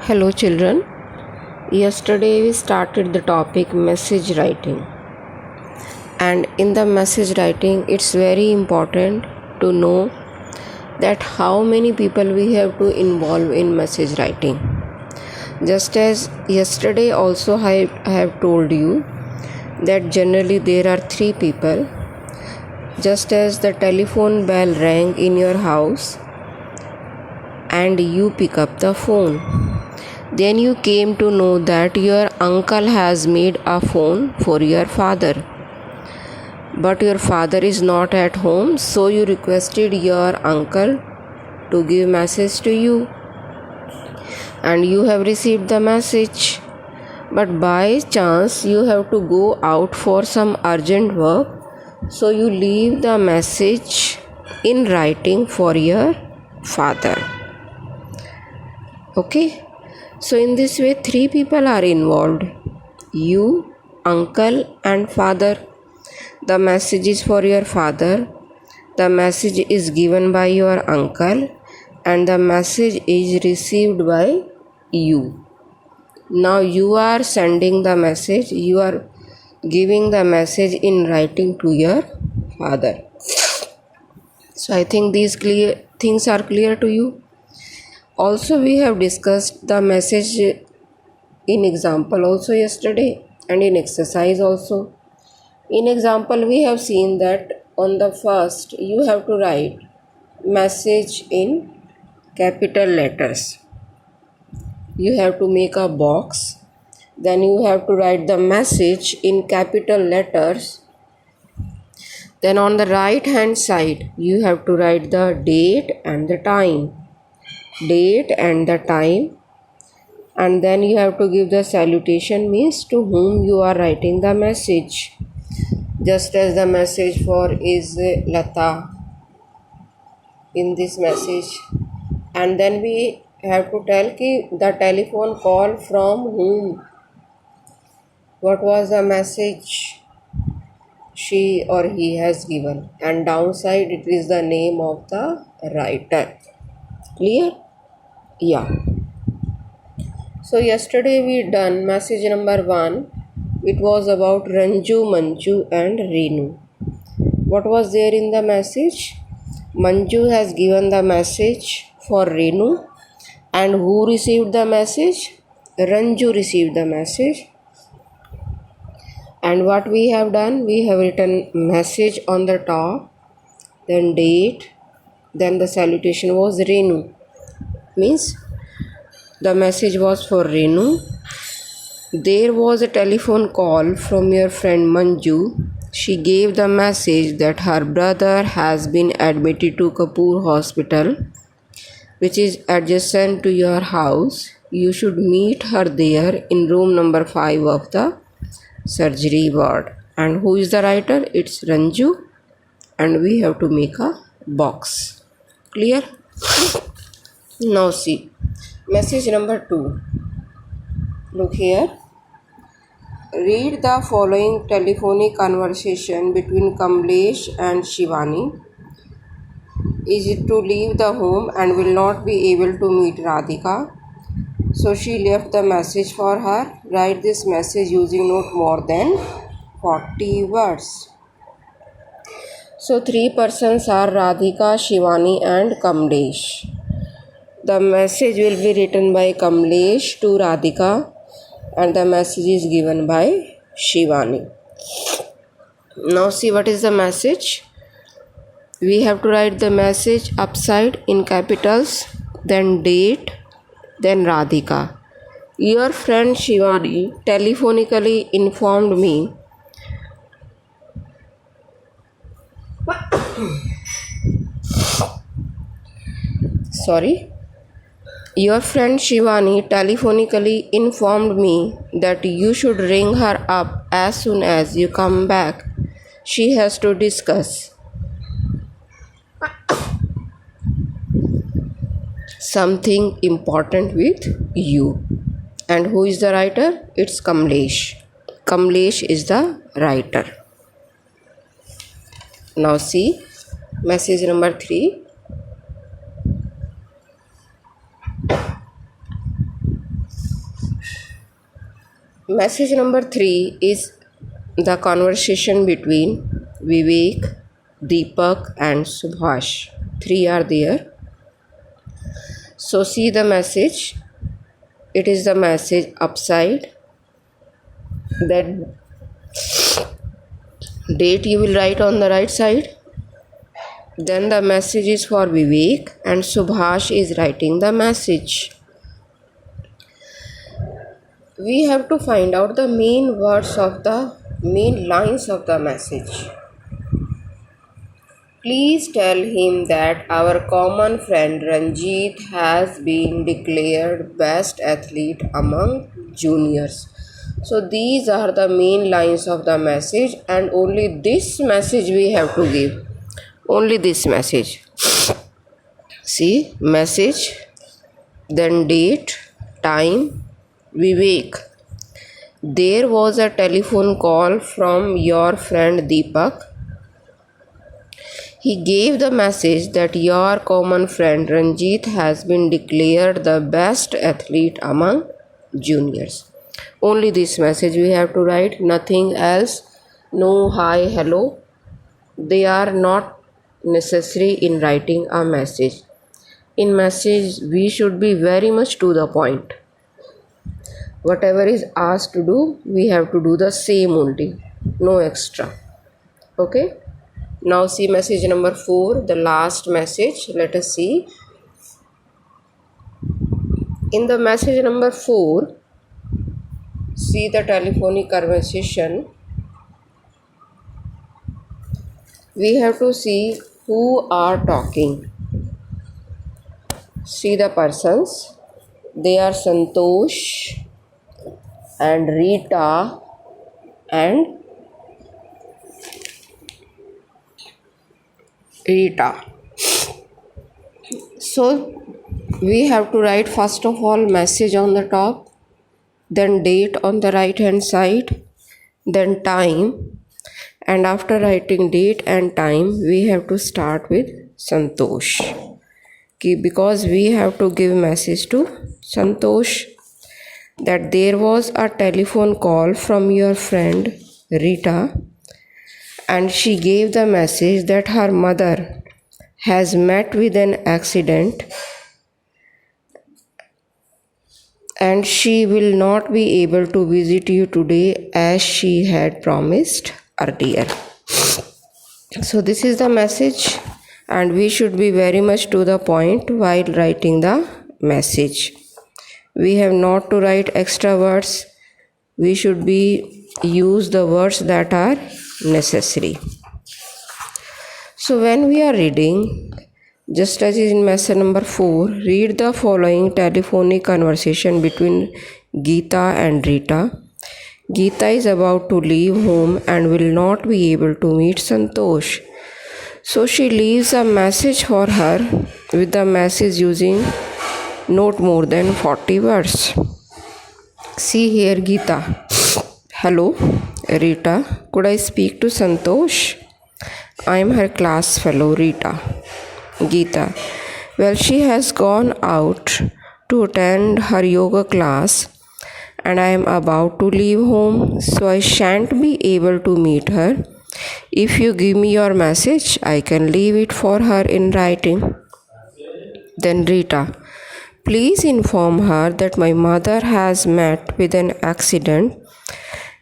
Hello children. Yesterday we started the topic message writing. And in the message writing it's very important to know that how many people we have to involve in message writing. Just as yesterday also I have told you that generally there are 3 people. Just as the telephone bell rang in your house and you pick up the phone. Then you came to know that your uncle has made a phone for your father. But your father is not at home, so you requested your uncle to give message to you. And you have received the message. But by chance you have to go out for some urgent work, so you leave the message in writing for your father. Okay? So in this way 3 people are involved. You, uncle and father. The message is for your father. The message is given by your uncle and the message is received by you. Now you are sending the message, you are giving the message in writing to your father. So I think these things are clear to you. Also we have discussed the message in example also yesterday and in exercise also. In example we have seen that on the first you have to write message in capital letters. You have to make a box. Then you have to write the message in capital letters. Then on the right hand side you have to write the date and the time. Date and the time, and then you have to give the salutation, means to whom you are writing the message. Just as the message for is Lata in this message, and then we have to tell the telephone call from whom, what was the message she or he has given, and downside it is the name of the writer. Clear? Yeah. So yesterday we done message number 1. It was about Ranju, Manju and Renu. What was there in the message? Manju has given the message for Renu. And who received the message? Ranju received the message. And what we have done? We have written message on the top, then date, then the salutation was Renu. Means the message was for Renu. There was a telephone call from your friend Manju. She gave the message that her brother has been admitted to Kapoor Hospital, which is adjacent to your house. You should meet her there in room number 5 of the surgery ward. And who is the writer? It's Ranju. And we have to make a box. Clear? Now see. Message number 2. Look here. Read the following telephonic conversation between Kamlesh and Shivani. Is to leave the home and will not be able to meet Radhika. So she left the message for her. Write this message using not more than 40 words. So 3 persons are Radhika, Shivani and Kamlesh. The message will be written by Kamlesh to Radhika and the message is given by Shivani. Now see what is the message. We have to write the message upside in capitals, then date, then Radhika. Your friend Shivani telephonically informed me Your friend Shivani telephonically informed me that you should ring her up as soon as you come back. She has to discuss something important with you. And who is the writer? It's Kamlesh. Kamlesh is the writer. Now see message number 3. Message number 3 is the conversation between Vivek, Deepak, and Subhash. 3 are there. So see the message. It is the message upside. That date you will write on the right side. Then the message is for Vivek and Subhash is writing the message. We have to find out the main lines of the message. Please tell him that our common friend Ranjit has been declared best athlete among juniors. So these are the main lines of the message, and only this message we have to give. Only this message. See, message, then date, time, Vivek. There was a telephone call from your friend Deepak. He gave the message that your common friend Ranjit has been declared the best athlete among juniors. Only this message we have to write, nothing else. No hi, hello. They are not necessary in writing a message. In message, we should be very much to the point. Whatever is asked to do, we have to do the same only. No extra. Okay. Now see message number 4, the last message. Let us see. In the message number 4, see the telephonic conversation. We have to see who are talking. See the persons. They are Santosh and Rita and Rita. So we have to write first of all message on the top, then date on the right hand side, then time, and after writing date and time we have to start with Santosh. Because we have to give message to Santosh that there was a telephone call from your friend Rita, and she gave the message that her mother has met with an accident and she will not be able to visit you today as she had promised earlier. So this is the message, and we should be very much to the point while writing the message. We have not to write extra words. We should use the words that are necessary. So when we are reading, just as in message number 4, read the following telephonic conversation between Geeta and Rita. Geeta is about to leave home and will not be able to meet Santosh. So she leaves a message for her with the message using not more than 40 words. See here, Geeta. Hello, Rita. Could I speak to Santosh? I am her class fellow, Rita. Geeta. Well, she has gone out to attend her yoga class and I am about to leave home, so I shan't be able to meet her. If you give me your message, I can leave it for her in writing. Then Rita. Please inform her that my mother has met with an accident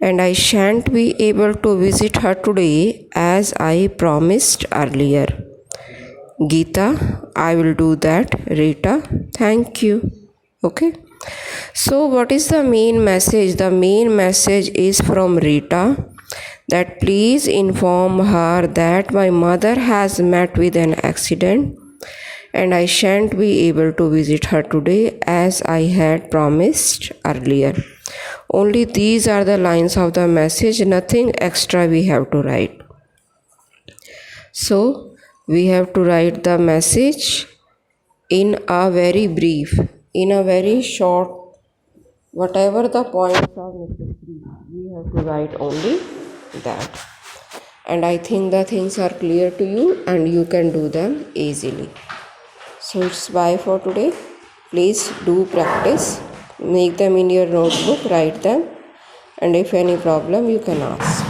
and I shan't be able to visit her today as I promised earlier. Geeta, I will do that. Rita, thank you. Okay. So what is the main message? The main message is from Rita that please inform her that my mother has met with an accident and I shan't be able to visit her today as I had promised earlier. Only these are the lines of the message, nothing extra we have to write. So we have to write the message in a very brief, in a very short, whatever the points are necessary, we have to write only that. And I think the things are clear to you and you can do them easily. So it's bye for today. Please do practice. Make them in your notebook, write them. and if any problem you can ask.